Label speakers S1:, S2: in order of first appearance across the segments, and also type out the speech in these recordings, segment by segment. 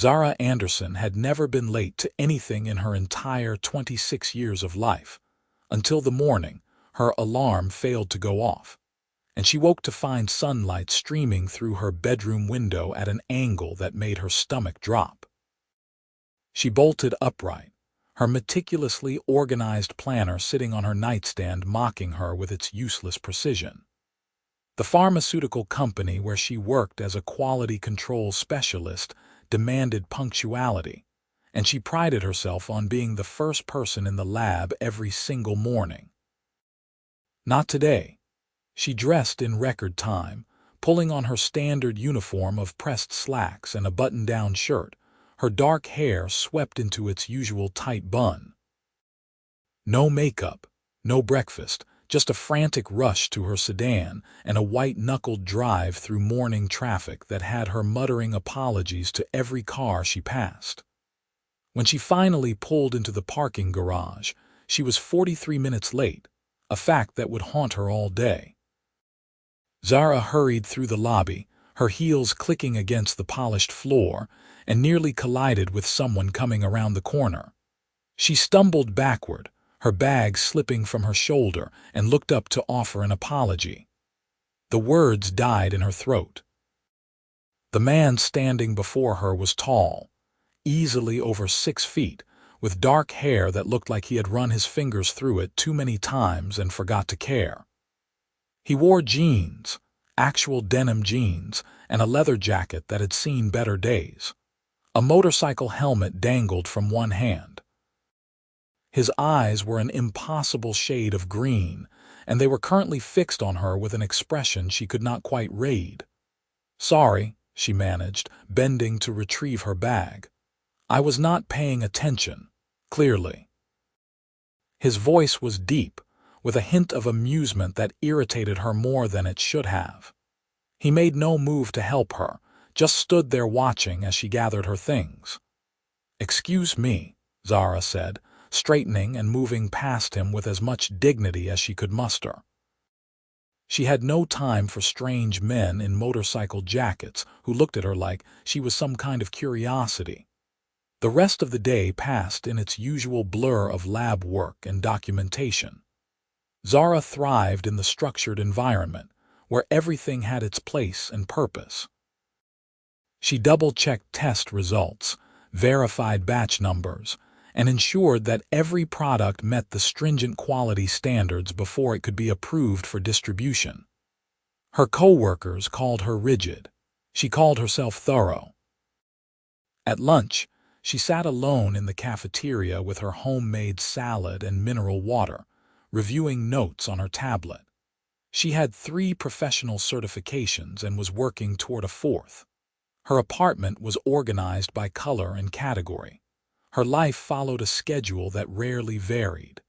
S1: Zara Anderson had never been late to anything in her entire 26 years of life, until the morning her alarm failed to go off, and she woke to find sunlight streaming through her bedroom window at an angle that made her stomach drop. She bolted upright, her meticulously organized planner sitting on her nightstand mocking her with its useless precision. The pharmaceutical company where she worked as a quality control specialist demanded punctuality, and she prided herself on being the first person in the lab every single morning. Not today. She dressed in record time, pulling on her standard uniform of pressed slacks and a button-down shirt, her dark hair swept into its usual tight bun. No makeup, no breakfast, just a frantic rush to her sedan and a white-knuckled drive through morning traffic that had her muttering apologies to every car she passed. When she finally pulled into the parking garage, she was 43 minutes late, a fact that would haunt her all day. Zara hurried through the lobby, her heels clicking against the polished floor, and nearly collided with someone coming around the corner. She stumbled backward, her bag slipping from her shoulder, and looked up to offer an apology. The words died in her throat. The man standing before her was tall, easily over 6 feet, with dark hair that looked like he had run his fingers through it too many times and forgot to care. He wore jeans, actual denim jeans, and a leather jacket that had seen better days. A motorcycle helmet dangled from one hand. His eyes were an impossible shade of green, and they were currently fixed on her with an expression she could not quite read. "Sorry," she managed, bending to retrieve her bag. "I was not paying attention, clearly." His voice was deep, with a hint of amusement that irritated her more than it should have. He made no move to help her, just stood there watching as she gathered her things. "Excuse me," Zara said, straightening and moving past him with as much dignity as she could muster. She had no time for strange men in motorcycle jackets who looked at her like she was some kind of curiosity. The rest of the day passed in its usual blur of lab work and documentation. Zara thrived in the structured environment, where everything had its place and purpose. She double-checked test results, verified batch numbers, and ensured that every product met the stringent quality standards before it could be approved for distribution. Her co-workers called her rigid. She called herself thorough. At lunch, she sat alone in the cafeteria with her homemade salad and mineral water, reviewing notes on her tablet. She had 3 professional certifications and was working toward a 4th. Her apartment was organized by color and category. Her life followed a schedule that rarely varied.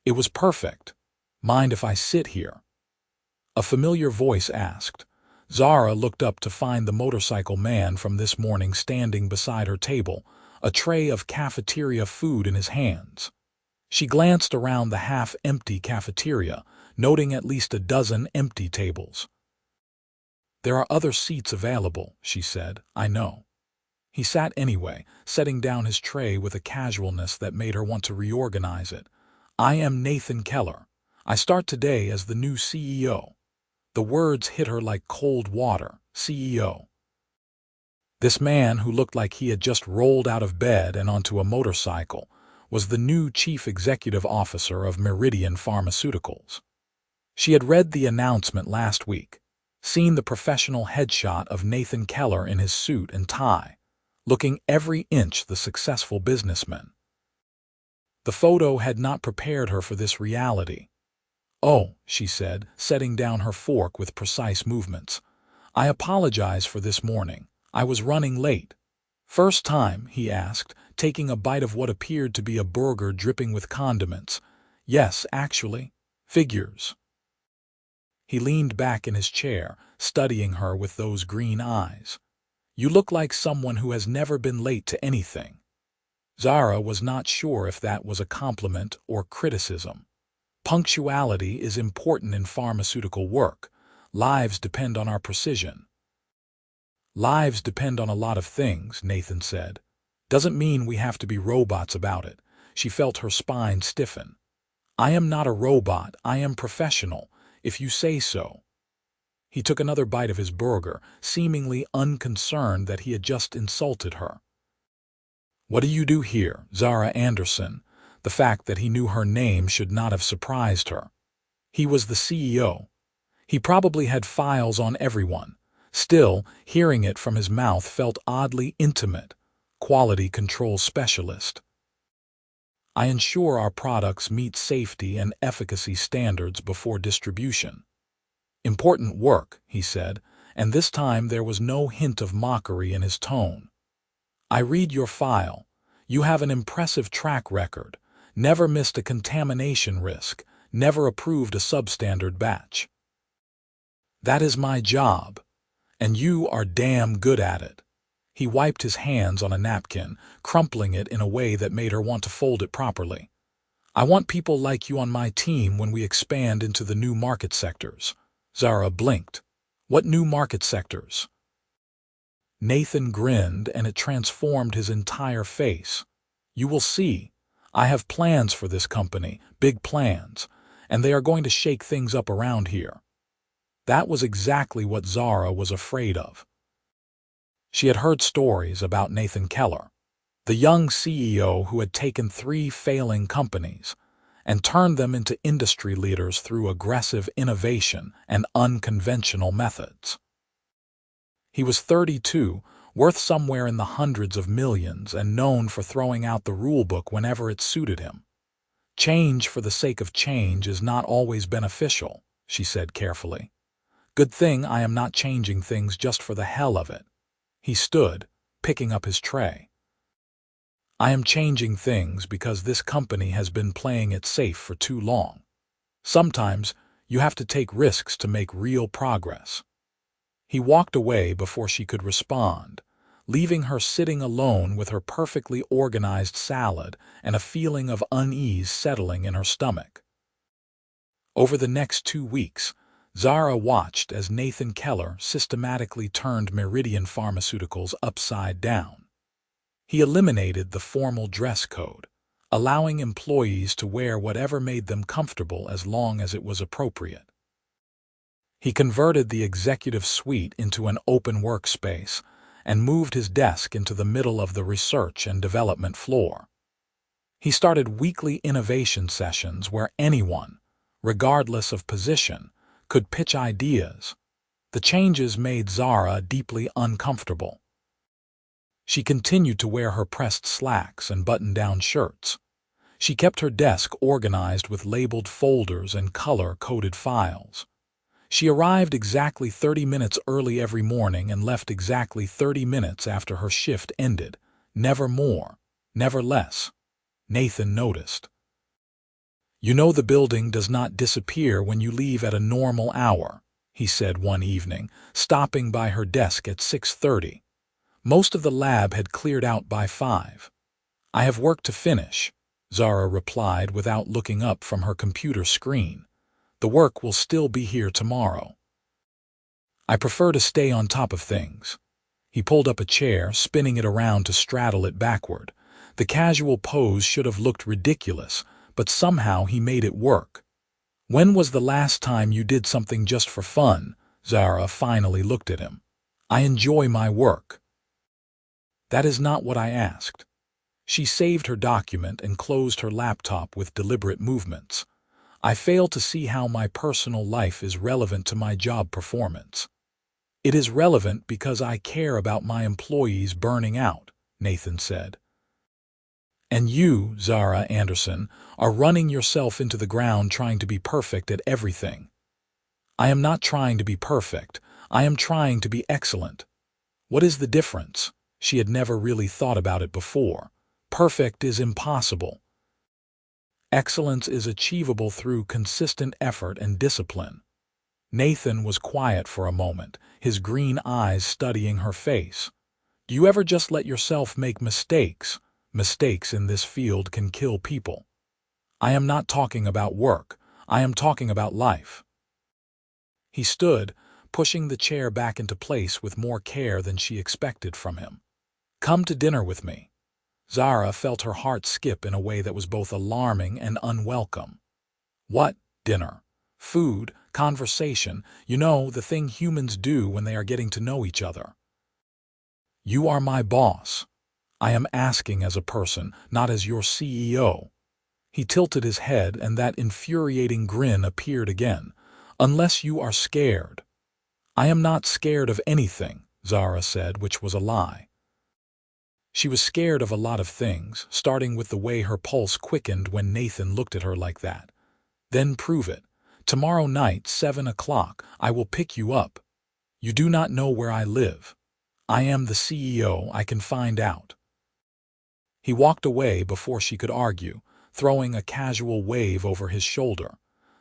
S1: It was perfect. "Mind if I sit here?" A familiar voice asked. Zara looked up to find the motorcycle man from this morning standing beside her table, a tray of cafeteria food in his hands. She glanced around the half-empty cafeteria, noting at least a dozen empty tables. "There are other seats available," she said. "I know." He sat anyway, setting down his tray with a casualness that made her want to reorganize it. "I am Nathan Keller. I start today as the new CEO." The words hit her like cold water. CEO. This man, who looked like he had just rolled out of bed and onto a motorcycle, was the new chief executive officer of Meridian Pharmaceuticals. She had read the announcement last week, seen the professional headshot of Nathan Keller in his suit and tie, looking every inch the successful businessman. The photo had not prepared her for this reality. "Oh," she said, setting down her fork with precise movements. "I apologize for this morning. I was running late." "First time?" he asked, taking a bite of what appeared to be a burger dripping with condiments. "Yes, actually. Figures." He leaned back in his chair, studying her with those green eyes. "You look like someone who has never been late to anything." Zara was not sure if that was a compliment or criticism. Punctuality is important in pharmaceutical work. Lives depend on our precision. Lives depend on a lot of things, Nathan said. Doesn't mean we have to be robots about it. She felt her spine stiffen. I am not a robot, I am professional, if you say so. He took another bite of his burger, seemingly unconcerned that he had just insulted her. What do you do here, Zara Anderson? The fact that he knew her name should not have surprised her. He was the CEO. He probably had files on everyone. Still, hearing it from his mouth felt oddly intimate. Quality control specialist. I ensure our products meet safety and efficacy standards before distribution. Important work, he said, and this time there was no hint of mockery in his tone. I read your file. You have an impressive track record. Never missed a contamination risk. Never approved a substandard batch. That is my job, and you are damn good at it. He wiped his hands on a napkin, crumpling it in a way that made her want to fold it properly. I want people like you on my team when we expand into the new market sectors. Zara blinked. What new market sectors? Nathan grinned, and it transformed his entire face. You will see. I have plans for this company, big plans, and they are going to shake things up around here. That was exactly what Zara was afraid of. She had heard stories about Nathan Keller, the young CEO who had taken 3 failing companies and turned them into industry leaders through aggressive innovation and unconventional methods. He was 32, worth somewhere in the hundreds of millions, and known for throwing out the rulebook whenever it suited him. Change for the sake of change is not always beneficial, she said carefully. Good thing I am not changing things just for the hell of it. He stood, picking up his tray. I am changing things because this company has been playing it safe for too long. Sometimes you have to take risks to make real progress. He walked away before she could respond, leaving her sitting alone with her perfectly organized salad and a feeling of unease settling in her stomach. Over the next 2 weeks, Zara watched as Nathan Keller systematically turned Meridian Pharmaceuticals upside down. He eliminated the formal dress code, allowing employees to wear whatever made them comfortable as long as it was appropriate. He converted the executive suite into an open workspace and moved his desk into the middle of the research and development floor. He started weekly innovation sessions where anyone, regardless of position, could pitch ideas. The changes made Zara deeply uncomfortable. She continued to wear her pressed slacks and button-down shirts. She kept her desk organized with labeled folders and color-coded files. She arrived exactly 30 minutes early every morning and left exactly 30 minutes after her shift ended. Never more, never less. Nathan noticed. You know the building does not disappear when you leave at a normal hour, he said one evening, stopping by her desk at 6:30. Most of the lab had cleared out by 5. I have work to finish, Zara replied without looking up from her computer screen. The work will still be here tomorrow. I prefer to stay on top of things. He pulled up a chair, spinning it around to straddle it backward. The casual pose should have looked ridiculous, but somehow he made it work. When was the last time you did something just for fun? Zara finally looked at him. I enjoy my work. That is not what I asked. She saved her document and closed her laptop with deliberate movements. I fail to see how my personal life is relevant to my job performance. It is relevant because I care about my employees burning out, Nathan said. And you, Zara Anderson, are running yourself into the ground trying to be perfect at everything. I am not trying to be perfect. I am trying to be excellent. What is the difference? She had never really thought about it before. Perfect is impossible. Excellence is achievable through consistent effort and discipline. Nathan was quiet for a moment, his green eyes studying her face. Do you ever just let yourself make mistakes? Mistakes in this field can kill people. I am not talking about work. I am talking about life. He stood, pushing the chair back into place with more care than she expected from him. "Come to dinner with me." Zara felt her heart skip in a way that was both alarming and unwelcome. What dinner? Food, conversation, the thing humans do when they are getting to know each other. "You are my boss. I am asking as a person, not as your CEO. He tilted his head and that infuriating grin appeared again. "Unless you are scared." "I am not scared of anything," Zara said, which was a lie. She was scared of a lot of things, starting with the way her pulse quickened when Nathan looked at her like that. "Then prove it. Tomorrow night, 7 o'clock, I will pick you up. You do not know where I live. I am the CEO, I can find out." He walked away before she could argue, throwing a casual wave over his shoulder.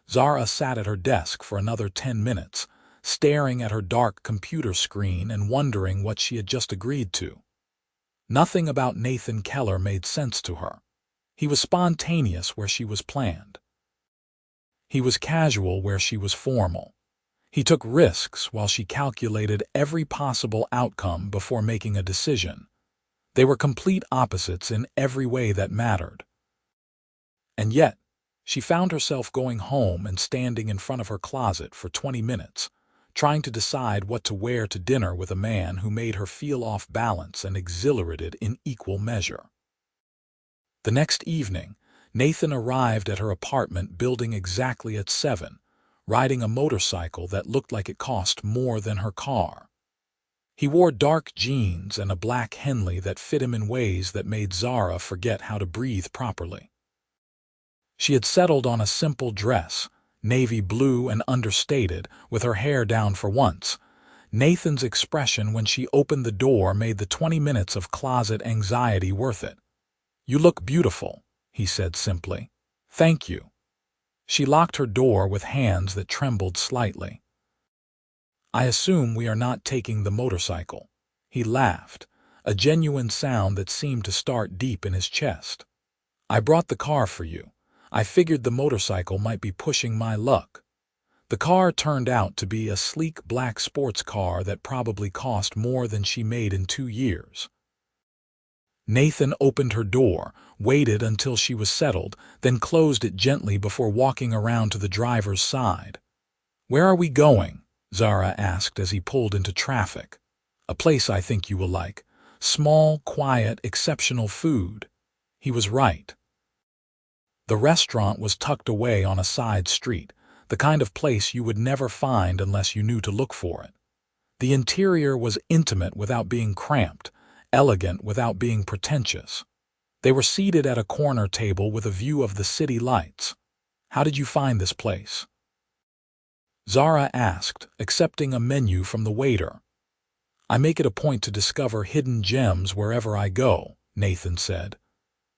S1: Zara sat at her desk for another 10 minutes, staring at her dark computer screen and wondering what she had just agreed to. Nothing about Nathan Keller made sense to her. He was spontaneous where she was planned. He was casual where she was formal. He took risks while she calculated every possible outcome before making a decision. They were complete opposites in every way that mattered. And yet, she found herself going home and standing in front of her closet for 20 minutes, trying to decide what to wear to dinner with a man who made her feel off balance and exhilarated in equal measure. The next evening, Nathan arrived at her apartment building exactly at 7, riding a motorcycle that looked like it cost more than her car. He wore dark jeans and a black Henley that fit him in ways that made Zara forget how to breathe properly. She had settled on a simple dress, navy blue and understated, with her hair down for once. Nathan's expression when she opened the door made the 20 minutes of closet anxiety worth it. "You look beautiful," he said simply. "Thank you." She locked her door with hands that trembled slightly. "I assume we are not taking the motorcycle." He laughed, a genuine sound that seemed to start deep in his chest. "I brought the car for you. I figured the motorcycle might be pushing my luck." The car turned out to be a sleek black sports car that probably cost more than she made in 2 years. Nathan opened her door, waited until she was settled, then closed it gently before walking around to the driver's side. "Where are we going?" Zara asked as he pulled into traffic. "A place I think you will like. Small, quiet, exceptional food." He was right. The restaurant was tucked away on a side street, the kind of place you would never find unless you knew to look for it. The interior was intimate without being cramped, elegant without being pretentious. They were seated at a corner table with a view of the city lights. "How did you find this place?" Zara asked, accepting a menu from the waiter. "I make it a point to discover hidden gems wherever I go," Nathan said.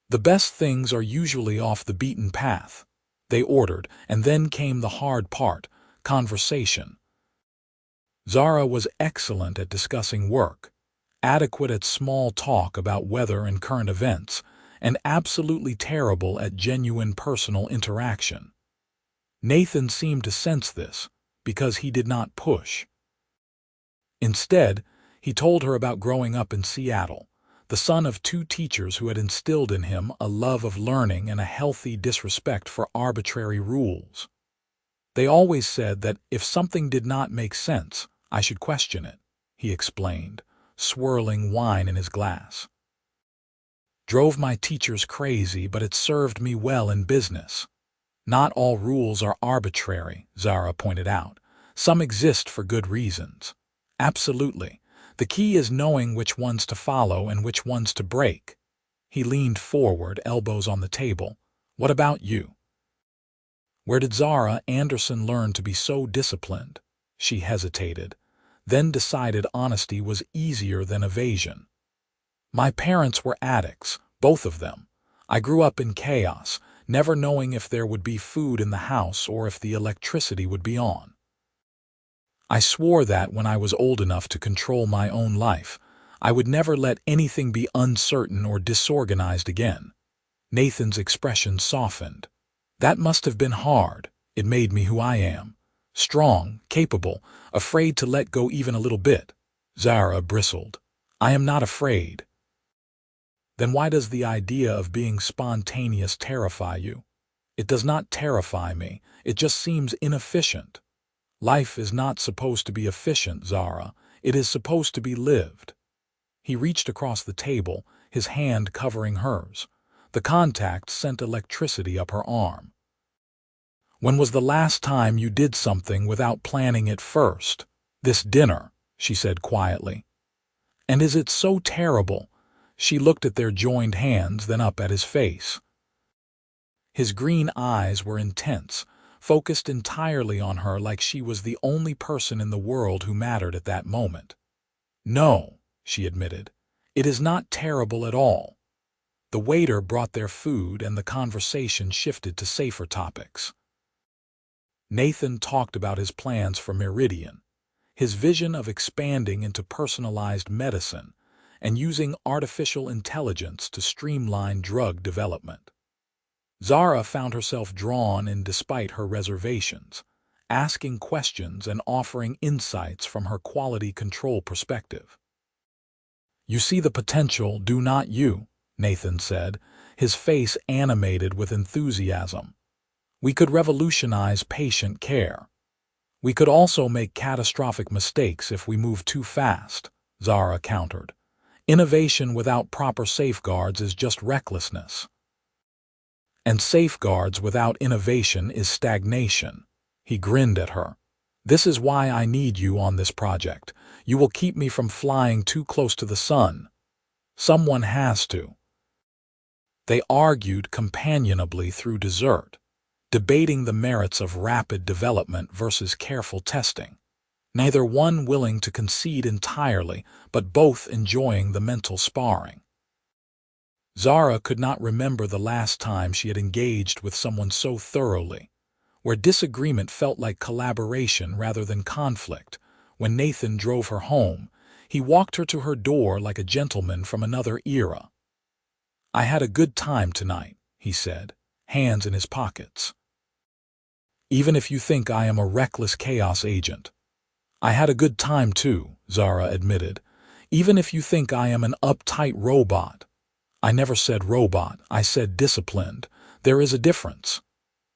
S1: "The best things are usually off the beaten path." They ordered, and then came the hard part, conversation. Zara was excellent at discussing work, adequate at small talk about weather and current events, and absolutely terrible at genuine personal interaction. Nathan seemed to sense this, because he did not push. Instead, he told her about growing up in Seattle, the son of 2 teachers who had instilled in him a love of learning and a healthy disrespect for arbitrary rules. "They always said that if something did not make sense, I should question it," he explained, swirling wine in his glass. "Drove my teachers crazy, but it served me well in business." "Not all rules are arbitrary," Zara pointed out. "Some exist for good reasons." "Absolutely. The key is knowing which ones to follow and which ones to break." He leaned forward, elbows on the table. "What about you?" Where did Zara Anderson learn to be so disciplined? She hesitated, then decided honesty was easier than evasion. "My parents were addicts, both of them. I grew up in chaos, never knowing if there would be food in the house or if the electricity would be on. I swore that when I was old enough to control my own life, I would never let anything be uncertain or disorganized again." Nathan's expression softened. "That must have been hard. It made me who I am." Strong, capable, afraid to let go even a little bit. Zara bristled. I am not afraid. Then why does the idea of being spontaneous terrify you? It does not terrify me. It just seems inefficient. Life is not supposed to be efficient, Zara. It is supposed to be lived. He reached across the table, his hand covering hers. The contact sent electricity up her arm. When was the last time you did something without planning it first? This dinner, she said quietly. And is it so terrible? She looked at their joined hands, then up at his face. His green eyes were intense, focused entirely on her like she was the only person in the world who mattered at that moment. No, she admitted. It is not terrible at all. The waiter brought their food and the conversation shifted to safer topics. Nathan talked about his plans for Meridian, his vision of expanding into personalized medicine and using artificial intelligence to streamline drug development. Zara found herself drawn in despite her reservations, asking questions and offering insights from her quality control perspective. You see the potential, do not you? Nathan said, his face animated with enthusiasm. We could revolutionize patient care. We could also make catastrophic mistakes if we move too fast, Zara countered. Innovation without proper safeguards is just recklessness. And safeguards without innovation is stagnation. He grinned at her. This is why I need you on this project. You will keep me from flying too close to the sun. Someone has to. They argued companionably through dessert, debating the merits of rapid development versus careful testing. Neither one willing to concede entirely, but both enjoying the mental sparring. Zara could not remember the last time she had engaged with someone so thoroughly, where disagreement felt like collaboration rather than conflict. When Nathan drove her home, he walked her to her door like a gentleman from another era. I had a good time tonight, he said, hands in his pockets. Even if you think I am a reckless chaos agent. I had a good time too, Zara admitted. Even if you think I am an uptight robot. I never said robot, I said disciplined. There is a difference.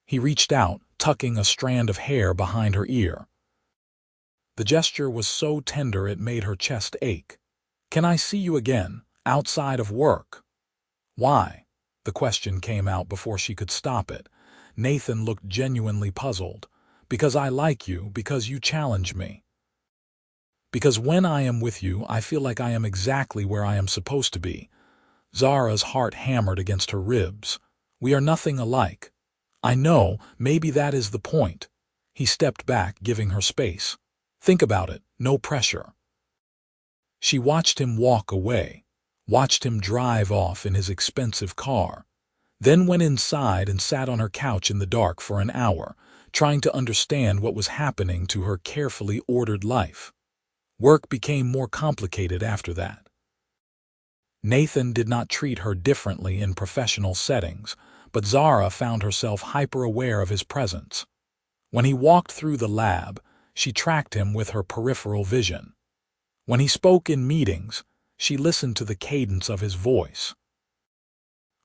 S1: He reached out, tucking a strand of hair behind her ear. The gesture was so tender it made her chest ache. Can I see you again, outside of work? Why? The question came out before she could stop it. Nathan looked genuinely puzzled. Because I like you, because you challenge me. Because when I am with you, I feel like I am exactly where I am supposed to be. Zara's heart hammered against her ribs. We are nothing alike. I know, maybe that is the point. He stepped back, giving her space. Think about it, no pressure. She watched him walk away, watched him drive off in his expensive car, then went inside and sat on her couch in the dark for an hour, trying to understand what was happening to her carefully ordered life. Work became more complicated after that. Nathan did not treat her differently in professional settings, but Zara found herself hyper-aware of his presence. When he walked through the lab, she tracked him with her peripheral vision. When he spoke in meetings, she listened to the cadence of his voice.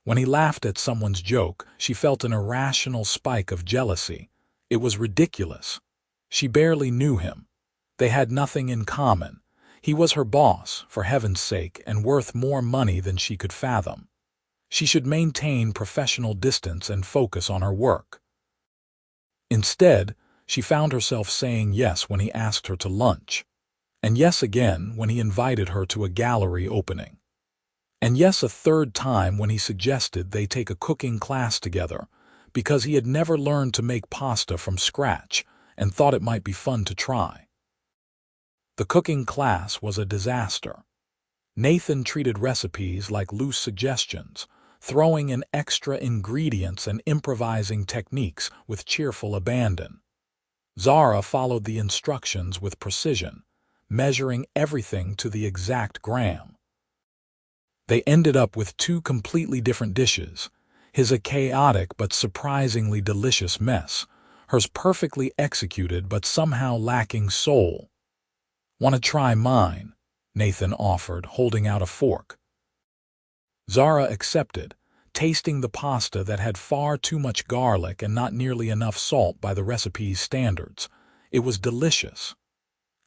S1: When he laughed at someone's joke, she felt an irrational spike of jealousy. It was ridiculous. She barely knew him. They had nothing in common. He was her boss, for heaven's sake, and worth more money than she could fathom. She should maintain professional distance and focus on her work. Instead, she found herself saying yes when he asked her to lunch, and yes again when he invited her to a gallery opening, and yes a third time when he suggested they take a cooking class together because he had never learned to make pasta from scratch and thought it might be fun to try. The cooking class was a disaster. Nathan treated recipes like loose suggestions, throwing in extra ingredients and improvising techniques with cheerful abandon. Zara followed the instructions with precision, measuring everything to the exact gram. They ended up with two completely different dishes, his a chaotic but surprisingly delicious mess, hers perfectly executed but somehow lacking soul. "Want to try mine?" Nathan offered, holding out a fork. Zara accepted, tasting the pasta that had far too much garlic and not nearly enough salt by the recipe's standards. It was delicious.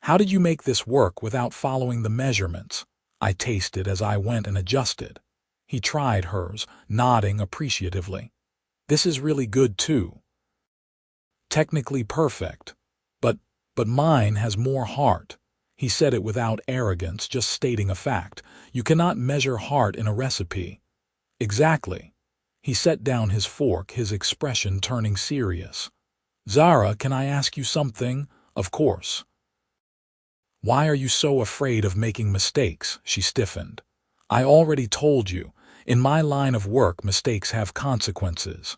S1: "How did you make this work without following the measurements?" I tasted as I went and adjusted. He tried hers, nodding appreciatively. "This is really good too. Technically perfect. But, but mine has more heart." He said it without arrogance, just stating a fact. "You cannot measure heart in a recipe." "Exactly." He set down his fork, his expression turning serious. "Zara, can I ask you something?" "Of course." "Why are you so afraid of making mistakes?" She stiffened. "I already told you. In my line of work, mistakes have consequences."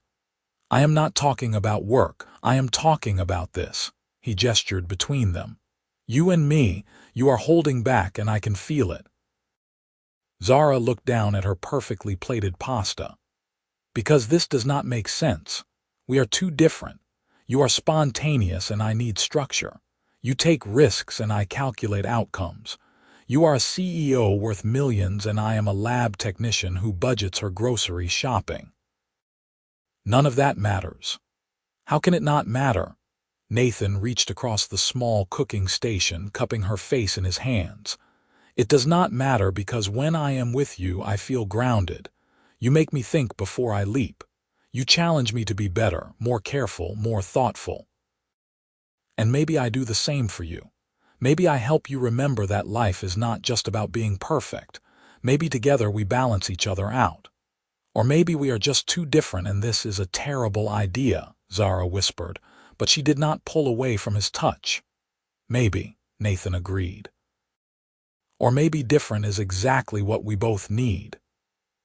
S1: "I am not talking about work. I am talking about this." He gestured between them. "You and me, you are holding back and I can feel it." Zara looked down at her perfectly plated pasta. "Because this does not make sense. We are too different. You are spontaneous and I need structure. You take risks and I calculate outcomes. You are a CEO worth millions and I am a lab technician who budgets her grocery shopping. None of that matters." "How can it not matter?" Nathan reached across the small cooking station, cupping her face in his hands. "It does not matter because when I am with you, I feel grounded. You make me think before I leap. You challenge me to be better, more careful, more thoughtful. And maybe I do the same for you. Maybe I help you remember that life is not just about being perfect. Maybe together we balance each other out. Or maybe we are just too different and this is a terrible idea," Zara whispered, but she did not pull away from his touch. "Maybe," Nathan agreed. "Or maybe different is exactly what we both need."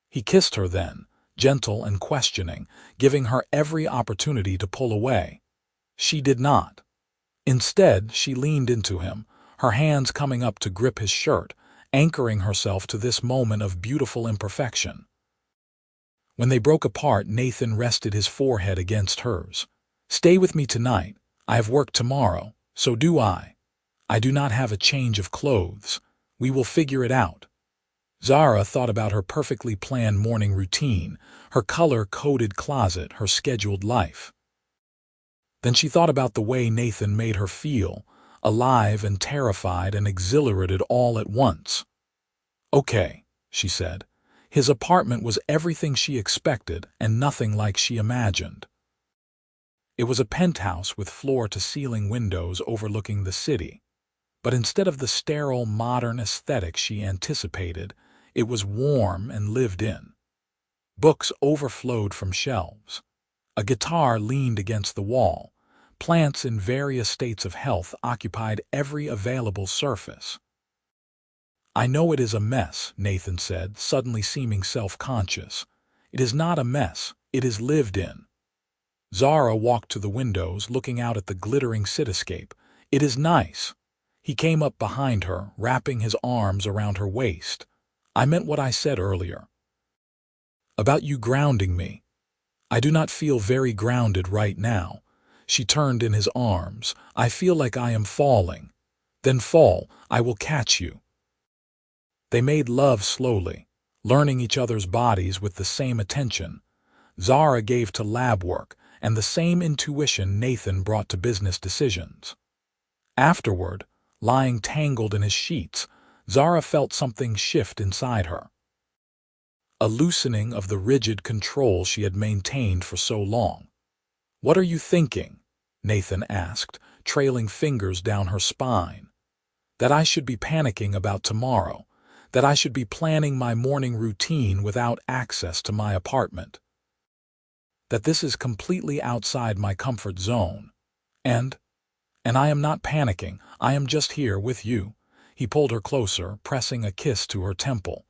S1: He kissed her then, gentle and questioning, giving her every opportunity to pull away. She did not. Instead, she leaned into him, her hands coming up to grip his shirt, anchoring herself to this moment of beautiful imperfection. When they broke apart, Nathan rested his forehead against hers. "Stay with me tonight. I have work tomorrow. So do I. I do not have a change of clothes. We will figure it out." Zara thought about her perfectly planned morning routine, her color-coded closet, her scheduled life. Then she thought about the way Nathan made her feel, alive and terrified and exhilarated all at once. "Okay," she said. His apartment was everything she expected and nothing like she imagined. It was a penthouse with floor-to-ceiling windows overlooking the city. But instead of the sterile, modern aesthetic she anticipated, it was warm and lived in. Books overflowed from shelves. A guitar leaned against the wall. Plants in various states of health occupied every available surface. "I know it is a mess," Nathan said, suddenly seeming self-conscious. "It is not a mess, it is lived in." Zara walked to the windows, looking out at the glittering cityscape. "It is nice." He came up behind her, wrapping his arms around her waist. "I meant what I said earlier. About you grounding me. I do not feel very grounded right now." She turned in his arms. "I feel like I am falling." "Then fall, I will catch you." They made love slowly, learning each other's bodies with the same attention. Zara gave to lab work, and the same intuition Nathan brought to business decisions. Afterward, lying tangled in his sheets, Zara felt something shift inside her. A loosening of the rigid control she had maintained for so long. "What are you thinking?" Nathan asked, trailing fingers down her spine. "That I should be panicking about tomorrow, that I should be planning my morning routine without access to my apartment. That this is completely outside my comfort zone. And I am not panicking, I am just here with you." He pulled her closer, pressing a kiss to her temple.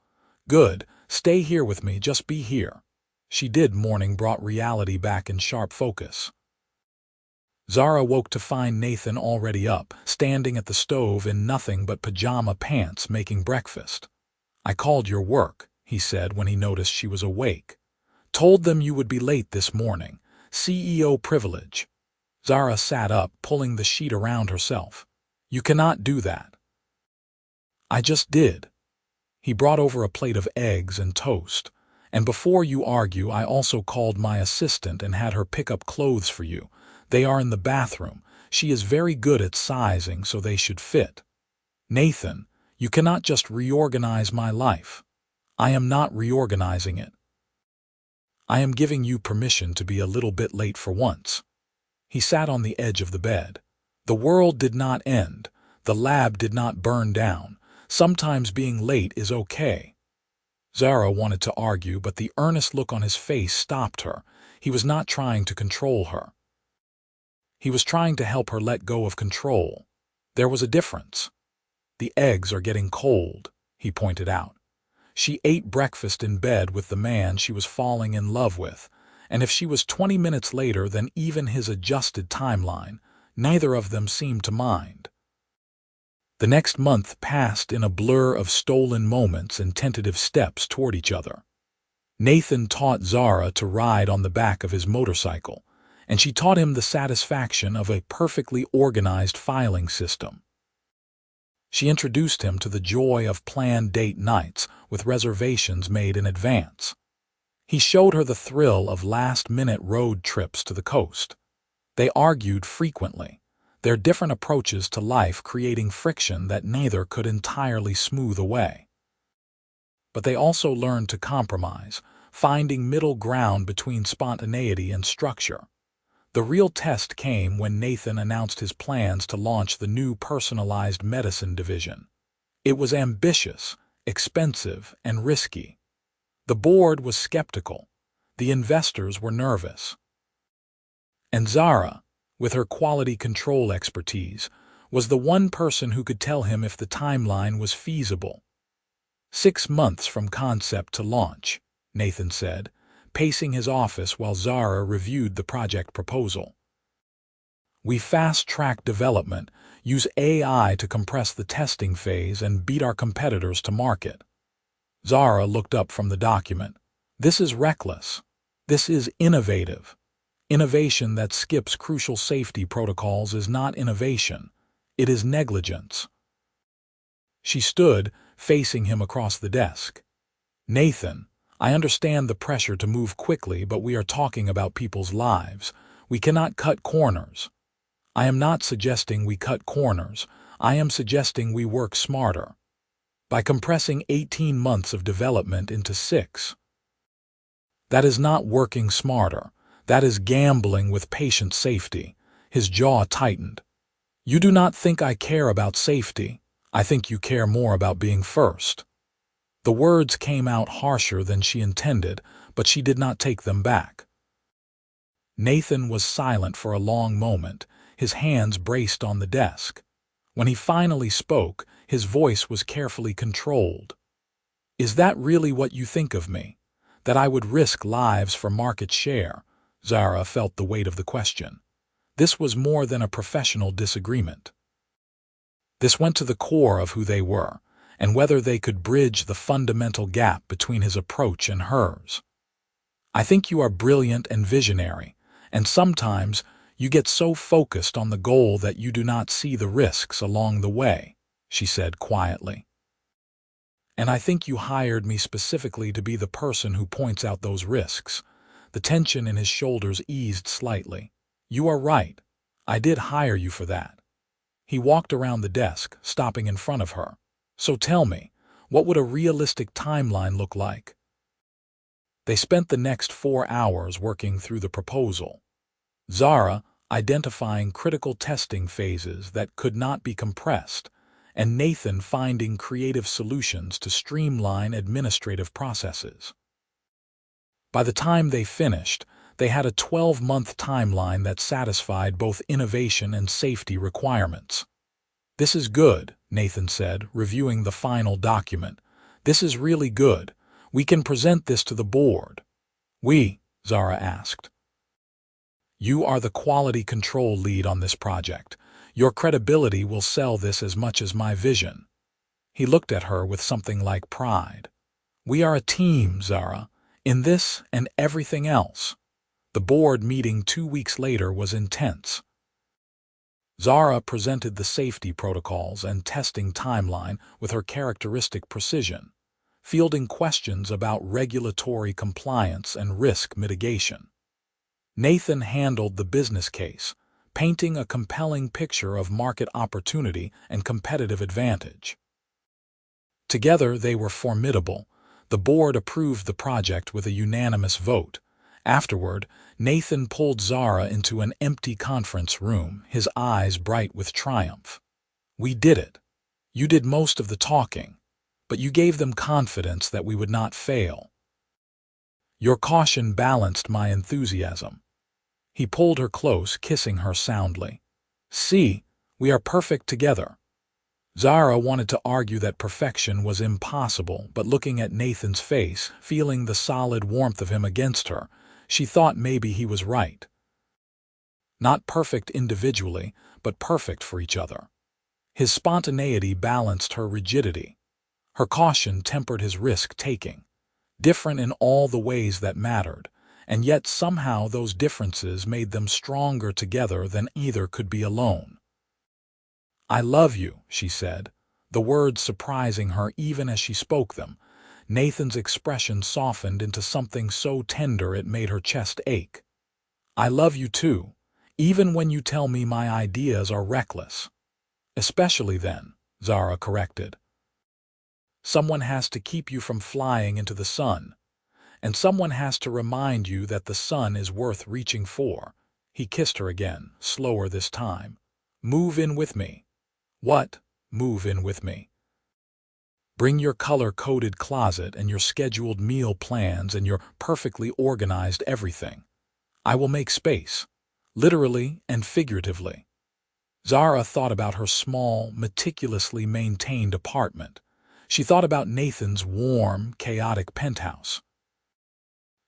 S1: "Good, stay here with me, just be here." She did. Morning brought reality back in sharp focus. Zara woke to find Nathan already up, standing at the stove in nothing but pajama pants making breakfast. "I called your work," he said when he noticed she was awake. "Told them you would be late this morning. CEO privilege." Zara sat up, pulling the sheet around herself. You cannot do that. I just did. He brought over a plate of eggs and toast. And before you argue, I also called my assistant and had her pick up clothes for you. They are in the bathroom. She is very good at sizing, so they should fit. Nathan, you cannot just reorganize my life. I am not reorganizing it. I am giving you permission to be a little bit late for once. He sat on the edge of the bed. The world did not end. The lab did not burn down. Sometimes being late is okay. Zara wanted to argue, but the earnest look on his face stopped her. He was not trying to control her. He was trying to help her let go of control. There was a difference. The eggs are getting cold, he pointed out. She ate breakfast in bed with the man she was falling in love with, and if she was 20 minutes later than even his adjusted timeline, neither of them seemed to mind. The next month passed in a blur of stolen moments and tentative steps toward each other. Nathan taught Zara to ride on the back of his motorcycle, and she taught him the satisfaction of a perfectly organized filing system. She introduced him to the joy of planned date nights with reservations made in advance. He showed her the thrill of last-minute road trips to the coast. They argued frequently, their different approaches to life creating friction that neither could entirely smooth away. But they also learned to compromise, finding middle ground between spontaneity and structure. The real test came when Nathan announced his plans to launch the new personalized medicine division. It was ambitious, expensive, and risky. The board was skeptical. The investors were nervous. And Zara, with her quality control expertise, was the one person who could tell him if the timeline was feasible. 6 months from concept to launch, Nathan said, pacing his office while Zara reviewed the project proposal. We fast-track development, use AI to compress the testing phase, and beat our competitors to market. Zara looked up from the document. This is reckless. This is innovative. Innovation that skips crucial safety protocols is not innovation. It is negligence. She stood, facing him across the desk. Nathan, I understand the pressure to move quickly, but we are talking about people's lives. We cannot cut corners. I am not suggesting we cut corners. I am suggesting we work smarter. By compressing 18 months of development into 6. That is not working smarter. That is gambling with patient safety. His jaw tightened. You do not think I care about safety. I think you care more about being first. The words came out harsher than she intended, but she did not take them back. Nathan was silent for a long moment, his hands braced on the desk. When he finally spoke, his voice was carefully controlled. Is that really what you think of me? That I would risk lives for market share? Zara felt the weight of the question. This was more than a professional disagreement. This went to the core of who they were, and whether they could bridge the fundamental gap between his approach and hers. I think you are brilliant and visionary, and sometimes you get so focused on the goal that you do not see the risks along the way, she said quietly. And I think you hired me specifically to be the person who points out those risks. The tension in his shoulders eased slightly. You are right. I did hire you for that. He walked around the desk, stopping in front of her. So tell me, what would a realistic timeline look like? They spent the next 4 hours working through the proposal. Zara identifying critical testing phases that could not be compressed, and Nathan finding creative solutions to streamline administrative processes. By the time they finished, they had a 12-month timeline that satisfied both innovation and safety requirements. This is good, Nathan said, reviewing the final document. This is really good. We can present this to the board. We, Zara asked. You are the quality control lead on this project. Your credibility will sell this as much as my vision. He looked at her with something like pride. We are a team, Zara, in this and everything else. The board meeting 2 weeks later was intense. Zara presented the safety protocols and testing timeline with her characteristic precision, fielding questions about regulatory compliance and risk mitigation. Nathan handled the business case, painting a compelling picture of market opportunity and competitive advantage. Together they were formidable. The board approved the project with a unanimous vote. Afterward, Nathan pulled Zara into an empty conference room, his eyes bright with triumph. "We did it. You did most of the talking, but you gave them confidence that we would not fail. Your caution balanced my enthusiasm." He pulled her close, kissing her soundly. "See, we are perfect together." Zara wanted to argue that perfection was impossible, but looking at Nathan's face, feeling the solid warmth of him against her, she thought maybe he was right. Not perfect individually, but perfect for each other. His spontaneity balanced her rigidity. Her caution tempered his risk-taking. Different in all the ways that mattered, and yet somehow those differences made them stronger together than either could be alone. "I love you," she said, the words surprising her even as she spoke them. Nathan's expression softened into something so tender it made her chest ache. "I love you too, even when you tell me my ideas are reckless." "Especially then," Zara corrected. "Someone has to keep you from flying into the sun, and someone has to remind you that the sun is worth reaching for." He kissed her again, slower this time. "Move in with me." "What? Move in with me?" "Bring your color-coded closet and your scheduled meal plans and your perfectly organized everything. I will make space, literally and figuratively." Zara thought about her small, meticulously maintained apartment. She thought about Nathan's warm, chaotic penthouse.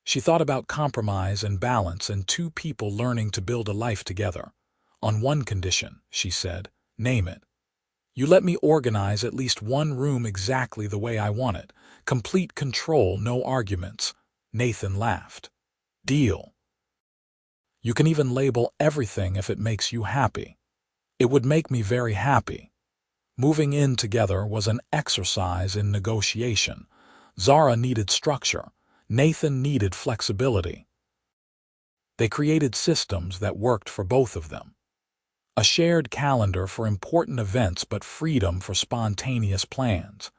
S1: She thought about compromise and balance and two people learning to build a life together. "On one condition," she said, "name it. You let me organize at least one room exactly the way I want it. Complete control, no arguments." Nathan laughed. "Deal. You can even label everything if it makes you happy." "It would make me very happy." Moving in together was an exercise in negotiation. Zara needed structure. Nathan needed flexibility. They created systems that worked for both of them. A shared calendar for important events but freedom for spontaneous plans.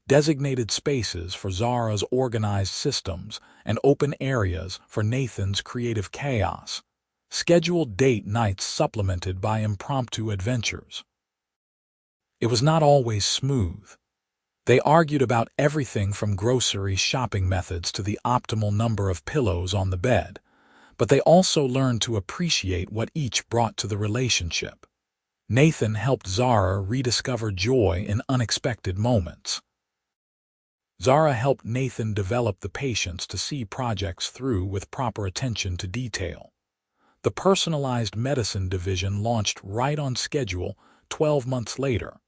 S1: Designated spaces for Zara's organized systems and open areas for Nathan's creative chaos. Scheduled date nights supplemented by impromptu adventures. It was not always smooth. They argued about everything from grocery shopping methods to the optimal number of pillows on the bed. But they also learned to appreciate what each brought to the relationship. Nathan helped Zara rediscover joy in unexpected moments. Zara helped Nathan develop the patience to see projects through with proper attention to detail. The personalized medicine division launched right on schedule 12 months later.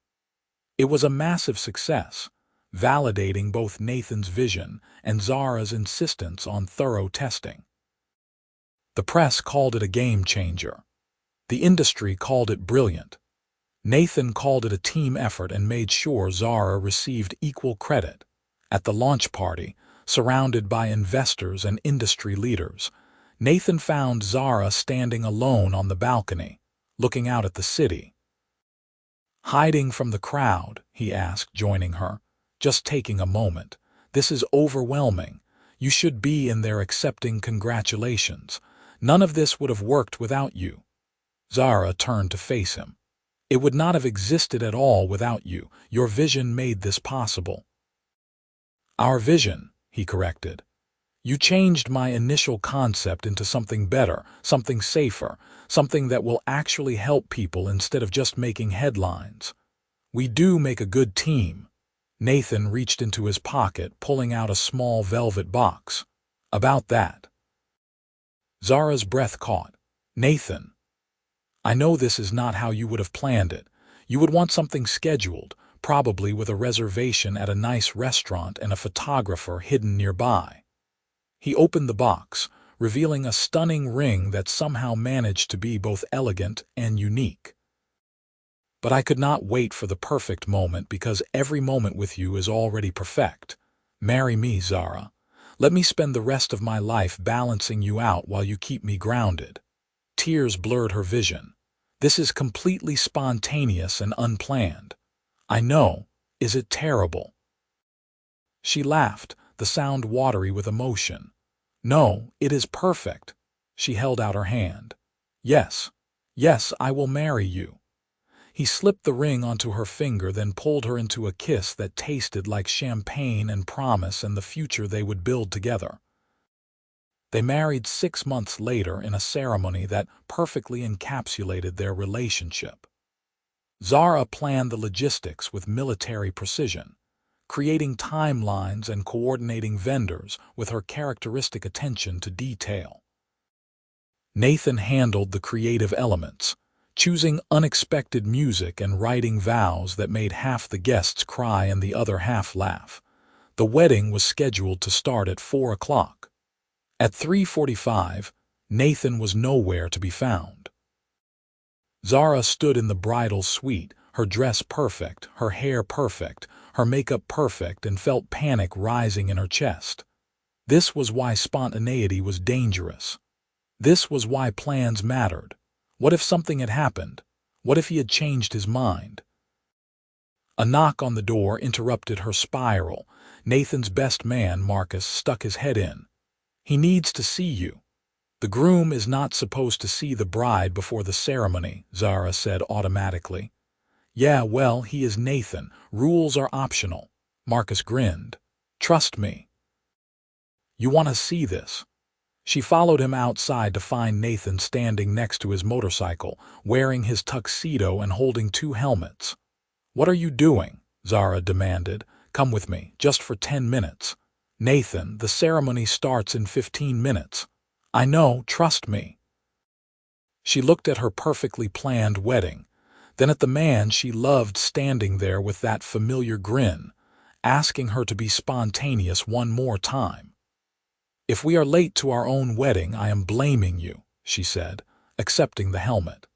S1: It was a massive success, validating both Nathan's vision and Zara's insistence on thorough testing. The press called it a game changer. The industry called it brilliant. Nathan called it a team effort and made sure Zara received equal credit. At the launch party, surrounded by investors and industry leaders, Nathan found Zara standing alone on the balcony, looking out at the city. "Hiding from the crowd?" he asked, joining her. "Just taking a moment. This is overwhelming. You should be in there accepting congratulations. None of this would have worked without you." Zara turned to face him. "It would not have existed at all without you. Your vision made this possible." "Our vision," he corrected. "You changed my initial concept into something better, something safer, something that will actually help people instead of just making headlines. We do make a good team." Nathan reached into his pocket, pulling out a small velvet box. "About that." Zara's breath caught. "Nathan, I know this is not how you would have planned it. You would want something scheduled, probably with a reservation at a nice restaurant and a photographer hidden nearby." He opened the box, revealing a stunning ring that somehow managed to be both elegant and unique. But I could not wait for the perfect moment because every moment with you is already perfect. Marry me, Zara. Let me spend the rest of my life balancing you out while you keep me grounded." Tears blurred her vision. "This is completely spontaneous and unplanned." "I know. Is it terrible?" She laughed, the sound watery with emotion. "No, it is perfect." She held out her hand. "Yes, yes, I will marry you." He slipped the ring onto her finger, then pulled her into a kiss that tasted like champagne and promise and the future they would build together. They married 6 months later in a ceremony that perfectly encapsulated their relationship. Zara planned the logistics with military precision, creating timelines and coordinating vendors with her characteristic attention to detail. Nathan handled the creative elements, choosing unexpected music and writing vows that made half the guests cry and the other half laugh. The wedding was scheduled to start at 4 o'clock. At 3:45, Nathan was nowhere to be found. Zara stood in the bridal suite, her dress perfect, her hair perfect, her makeup perfect, and felt panic rising in her chest. This was why spontaneity was dangerous. This was why plans mattered. What if something had happened? What if he had changed his mind? A knock on the door interrupted her spiral. Nathan's best man, Marcus, stuck his head in. "He needs to see you." "The groom is not supposed to see the bride before the ceremony," Zara said automatically. "Yeah, well, he is Nathan. Rules are optional." Marcus grinned. "Trust me." "You want to see this?" She followed him outside to find Nathan standing next to his motorcycle, wearing his tuxedo and holding 2 helmets. "What are you doing?" Zara demanded. "Come with me, just for 10 minutes. "Nathan, the ceremony starts in 15 minutes. "I know, trust me." She looked at her perfectly planned wedding, then at the man she loved standing there with that familiar grin, asking her to be spontaneous one more time. "If we are late to our own wedding, I am blaming you," she said, accepting the helmet.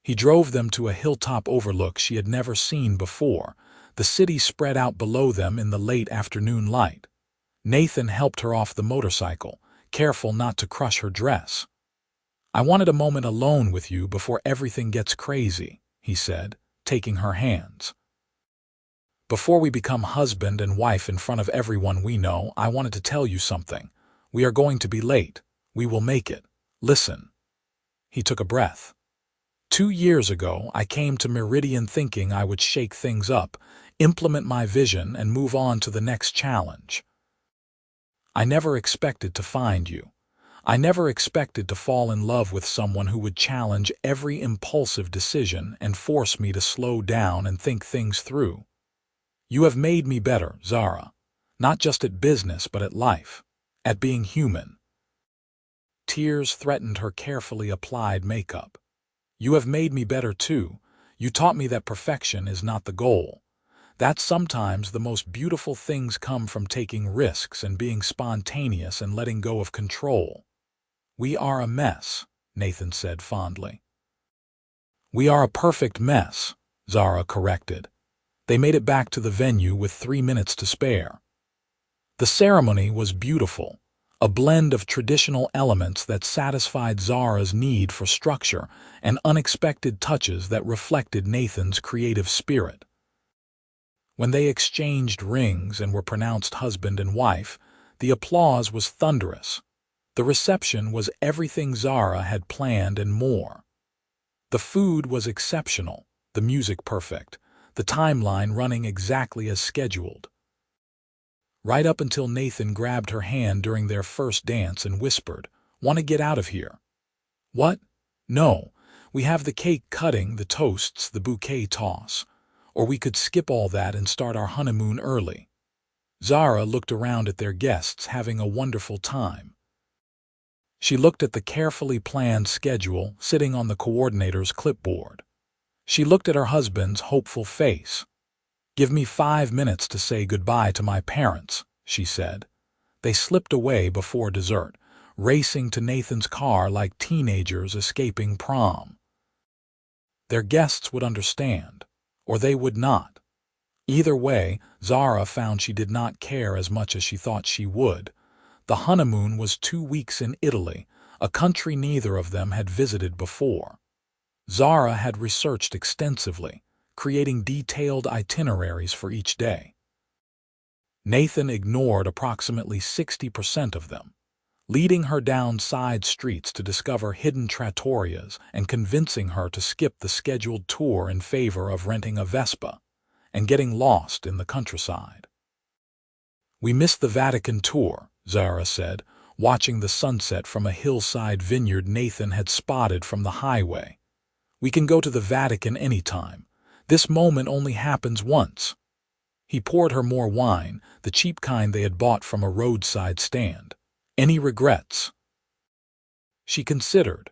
S1: He drove them to a hilltop overlook she had never seen before. The city spread out below them in the late afternoon light. Nathan helped her off the motorcycle, careful not to crush her dress. "I wanted a moment alone with you before everything gets crazy," he said, taking her hands. "Before we become husband and wife in front of everyone we know, I wanted to tell you something. We are going to be late. We will make it. Listen." He took a breath. 2 years ago, I came to Meridian thinking I would shake things up, implement my vision, and move on to the next challenge. I never expected to find you. I never expected to fall in love with someone who would challenge every impulsive decision and force me to slow down and think things through. You have made me better, Zara. Not just at business, but at life. At being human. Tears threatened her carefully applied makeup. You have made me better too. You taught me that perfection is not the goal. That sometimes the most beautiful things come from taking risks and being spontaneous and letting go of control. "We are a mess," Nathan said fondly. "We are a perfect mess," Zara corrected. They made it back to the venue with 3 minutes to spare. The ceremony was beautiful, a blend of traditional elements that satisfied Zara's need for structure and unexpected touches that reflected Nathan's creative spirit. When they exchanged rings and were pronounced husband and wife, the applause was thunderous. The reception was everything Zara had planned and more. The food was exceptional, the music perfect, the timeline running exactly as scheduled. Right up until Nathan grabbed her hand during their first dance and whispered, "Want to get out of here?" "What? No, we have the cake cutting, the toasts, the bouquet toss. Or we could skip all that and start our honeymoon early." Zara looked around at their guests, having a wonderful time. She looked at the carefully planned schedule sitting on the coordinator's clipboard. She looked at her husband's hopeful face. "Give me 5 minutes to say goodbye to my parents," she said. They slipped away before dessert, racing to Nathan's car like teenagers escaping prom. Their guests would understand, or they would not. Either way, Zara found she did not care as much as she thought she would. The honeymoon was 2 weeks in Italy, a country neither of them had visited before. Zara had researched extensively, creating detailed itineraries for each day. Nathan ignored approximately 60% of them, leading her down side streets to discover hidden trattorias and convincing her to skip the scheduled tour in favor of renting a Vespa and getting lost in the countryside. "We missed the Vatican tour," Zara said, watching the sunset from a hillside vineyard Nathan had spotted from the highway. "We can go to the Vatican anytime. This moment only happens once." He poured her more wine, the cheap kind they had bought from a roadside stand. "Any regrets?" She considered.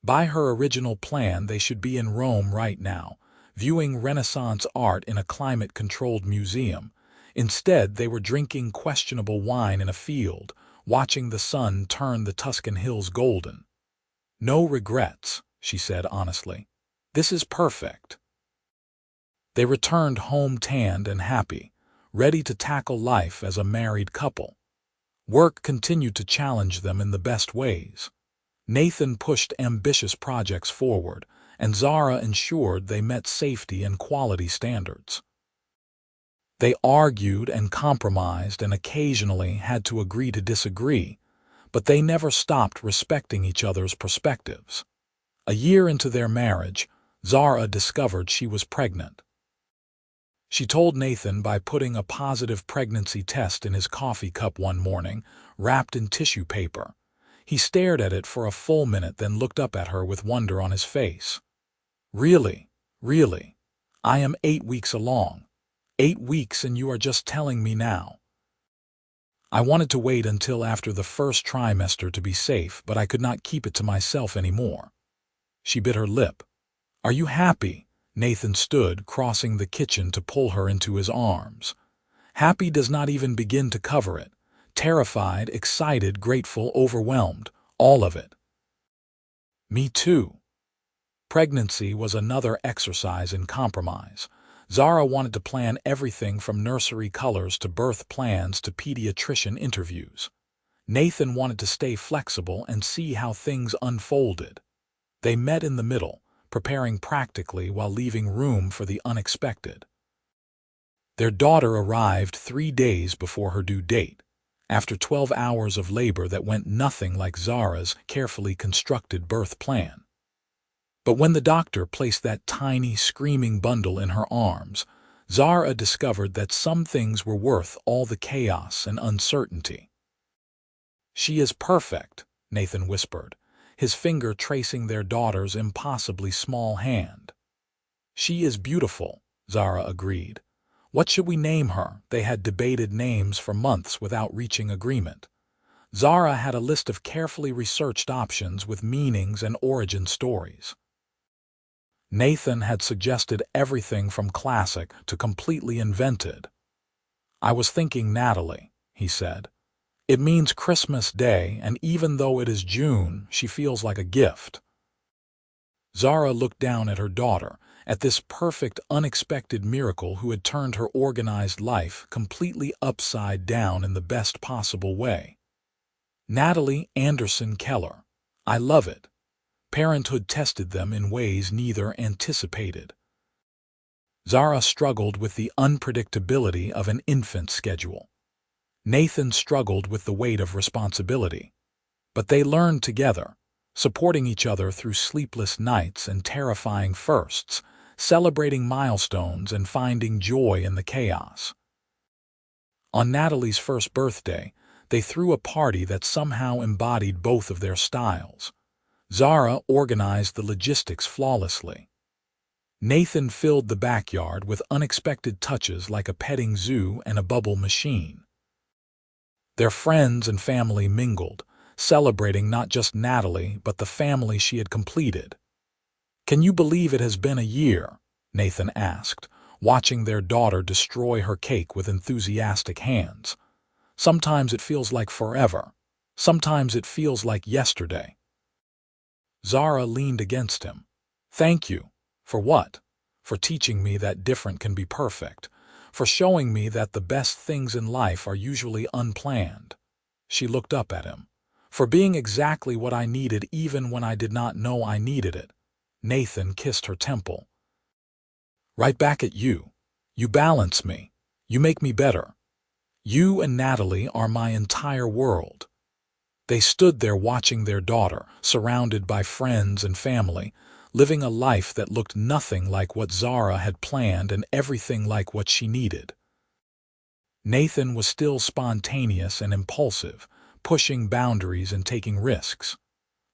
S1: By her original plan, they should be in Rome right now, viewing Renaissance art in a climate-controlled museum. Instead, they were drinking questionable wine in a field, watching the sun turn the Tuscan hills golden. "No regrets," she said honestly. "This is perfect." They returned home tanned and happy, ready to tackle life as a married couple. Work continued to challenge them in the best ways. Nathan pushed ambitious projects forward, and Zara ensured they met safety and quality standards. They argued and compromised and occasionally had to agree to disagree, but they never stopped respecting each other's perspectives. A year into their marriage, Zara discovered she was pregnant. She told Nathan by putting a positive pregnancy test in his coffee cup one morning, wrapped in tissue paper. He stared at it for a full minute, then looked up at her with wonder on his face. "Really, really? I am 8 weeks along. 8 weeks and you are just telling me now?" "I wanted to wait until after the first trimester to be safe, but I could not keep it to myself anymore." She bit her lip. "Are you happy?" Nathan stood, crossing the kitchen to pull her into his arms. Happy does not even begin to cover it. Terrified, excited, grateful, overwhelmed, all of it. "Me too." Pregnancy was another exercise in compromise. Zara wanted to plan everything from nursery colors to birth plans to pediatrician interviews. Nathan wanted to stay flexible and see how things unfolded. They met in the middle, preparing practically while leaving room for the unexpected. Their daughter arrived 3 days before her due date, after 12 hours of labor that went nothing like Zara's carefully constructed birth plan. But when the doctor placed that tiny, screaming bundle in her arms, Zara discovered that some things were worth all the chaos and uncertainty. "She is perfect," Nathan whispered, his finger tracing their daughter's impossibly small hand. "She is beautiful," Zara agreed. "What should we name her?" They had debated names for months without reaching agreement. Zara had a list of carefully researched options with meanings and origin stories. Nathan had suggested everything from classic to completely invented. "I was thinking Natalie," he said. "It means Christmas Day, and even though it is June, she feels like a gift." Zara looked down at her daughter, at this perfect, unexpected miracle who had turned her organized life completely upside down in the best possible way. "Natalie Anderson Keller. I love it." Parenthood tested them in ways neither anticipated. Zara struggled with the unpredictability of an infant schedule. Nathan struggled with the weight of responsibility. But they learned together, supporting each other through sleepless nights and terrifying firsts, celebrating milestones and finding joy in the chaos. On Natalie's first birthday, they threw a party that somehow embodied both of their styles. Zara organized the logistics flawlessly. Nathan filled the backyard with unexpected touches like a petting zoo and a bubble machine. Their friends and family mingled, celebrating not just Natalie but the family she had completed. "Can you believe it has been a year?" Nathan asked, watching their daughter destroy her cake with enthusiastic hands. "Sometimes it feels like forever. Sometimes it feels like yesterday." Zara leaned against him. "Thank you. For what? For teaching me that different can be perfect. For showing me that the best things in life are usually unplanned. She looked up at him. For being exactly what I needed even when I did not know I needed it. Nathan kissed her temple. Right back at you. You balance me. You make me better. You and Natalie are my entire world. They stood there watching their daughter, surrounded by friends and family, living a life that looked nothing like what Zara had planned and everything like what she needed. Nathan was still spontaneous and impulsive, pushing boundaries and taking risks.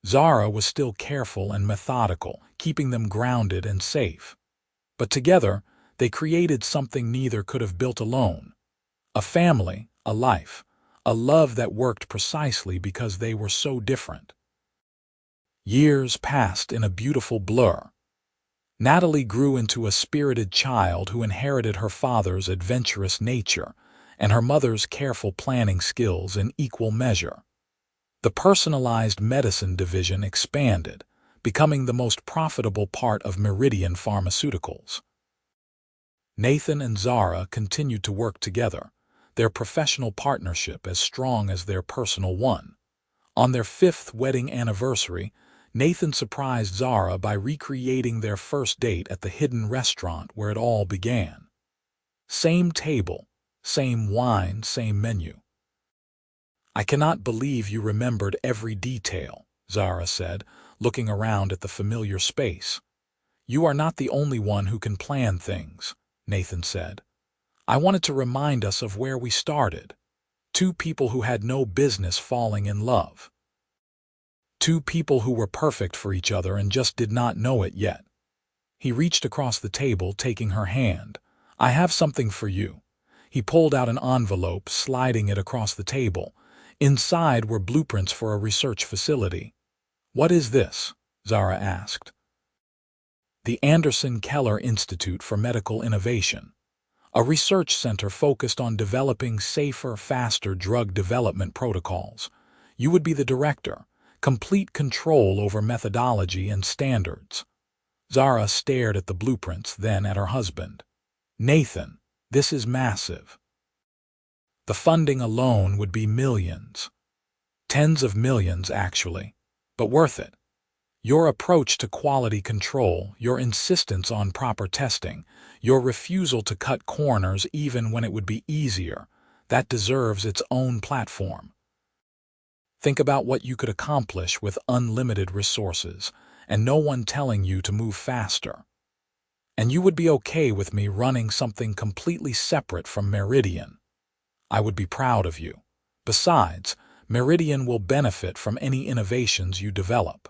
S1: Zara was still careful and methodical, keeping them grounded and safe. But together, they created something neither could have built alone. A family, a life, a love that worked precisely because they were so different. Years passed in a beautiful blur. Natalie grew into a spirited child who inherited her father's adventurous nature and her mother's careful planning skills in equal measure. The personalized medicine division expanded, becoming the most profitable part of Meridian Pharmaceuticals. Nathan and Zara continued to work together, their professional partnership as strong as their personal one. On their 5th wedding anniversary, Nathan surprised Zara by recreating their first date at the hidden restaurant where it all began. Same table, same wine, same menu. I cannot believe you remembered every detail, Zara said, looking around at the familiar space. You are not the only one who can plan things, Nathan said. I wanted to remind us of where we started. 2 people who had no business falling in love. 2 people who were perfect for each other and just did not know it yet. He reached across the table, taking her hand. I have something for you. He pulled out an envelope, sliding it across the table. Inside were blueprints for a research facility. What is this? Zara asked. The Nathan Keller Institute for Medical Innovation, a research center focused on developing safer, faster drug development protocols. You would be the director, complete control over methodology and standards. Zara stared at the blueprints, then at her husband. Nathan, this is massive. The funding alone would be millions. Tens of millions, actually, but worth it. Your approach to quality control, your insistence on proper testing, your refusal to cut corners even when it would be easier, that deserves its own platform. Think about what you could accomplish with unlimited resources and no one telling you to move faster. And you would be okay with me running something completely separate from Meridian. I would be proud of you. Besides, Meridian will benefit from any innovations you develop.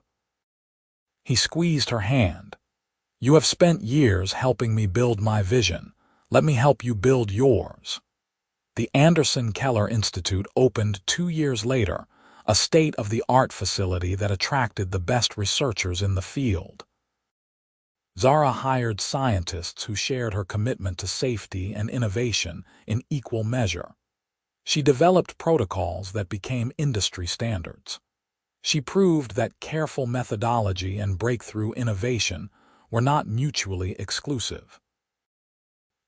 S1: He squeezed her hand. You have spent years helping me build my vision. Let me help you build yours. The Nathan Keller Institute opened 2 years later, a state-of-the-art facility that attracted the best researchers in the field. Zara hired scientists who shared her commitment to safety and innovation in equal measure. She developed protocols that became industry standards. She proved that careful methodology and breakthrough innovation were not mutually exclusive.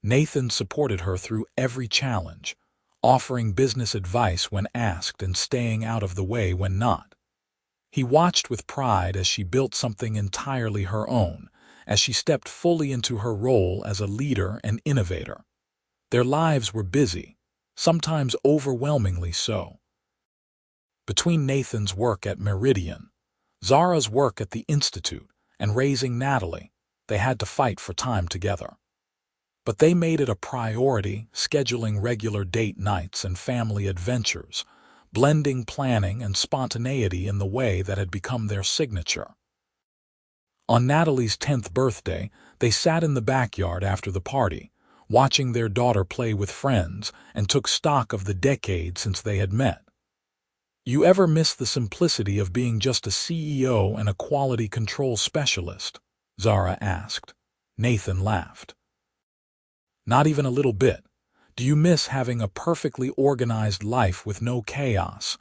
S1: Nathan supported her through every challenge, offering business advice when asked and staying out of the way when not. He watched with pride as she built something entirely her own, as she stepped fully into her role as a leader and innovator. Their lives were busy, sometimes overwhelmingly so. Between Nathan's work at Meridian, Zara's work at the Institute, and raising Natalie, they had to fight for time together. But they made it a priority, scheduling regular date nights and family adventures, blending planning and spontaneity in the way that had become their signature. On Natalie's 10th birthday, they sat in the backyard after the party, watching their daughter play with friends, and took stock of the decade since they had met. You ever miss the simplicity of being just a CEO and a quality control specialist? Zara asked. Nathan laughed. Not even a little bit. Do you miss having a perfectly organized life with no chaos?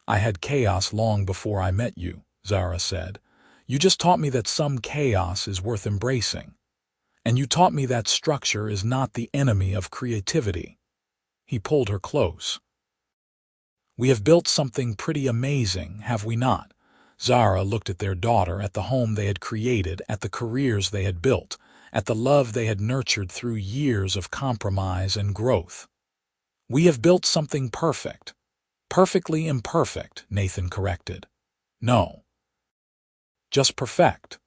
S1: I had chaos long before I met you, Zara said. You just taught me that some chaos is worth embracing. And you taught me that structure is not the enemy of creativity. He pulled her close. We have built something pretty amazing, have we not? Zara looked at their daughter, at the home they had created, at the careers they had built, at the love they had nurtured through years of compromise and growth. We have built something perfect. Perfectly imperfect, Nathan corrected. No. Just perfect.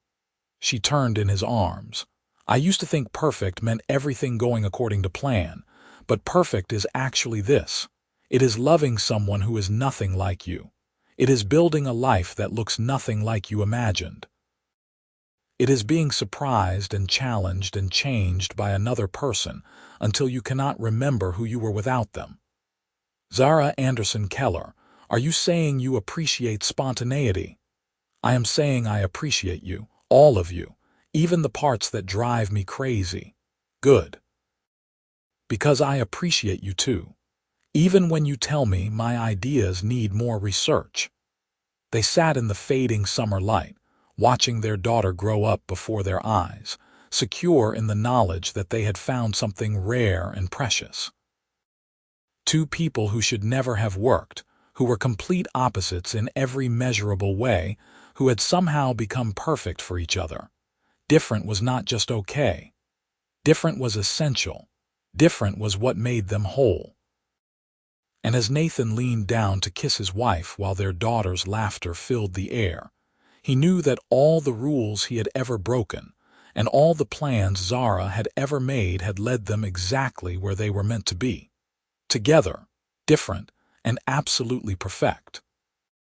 S1: She turned in his arms. I used to think perfect meant everything going according to plan, but perfect is actually this. It is loving someone who is nothing like you. It is building a life that looks nothing like you imagined. It is being surprised and challenged and changed by another person until you cannot remember who you were without them. Zara Anderson Keller, are you saying you appreciate spontaneity? I am saying I appreciate you, all of you, even the parts that drive me crazy. Good. Because I appreciate you too. Even when you tell me my ideas need more research. They sat in the fading summer light, watching their daughter grow up before their eyes, secure in the knowledge that they had found something rare and precious. Two people who should never have worked, who were complete opposites in every measurable way, who had somehow become perfect for each other. Different was not just okay. Different was essential. Different was what made them whole. And as Nathan leaned down to kiss his wife while their daughter's laughter filled the air, he knew that all the rules he had ever broken and all the plans Zara had ever made had led them exactly where they were meant to be. Together, different, and absolutely perfect.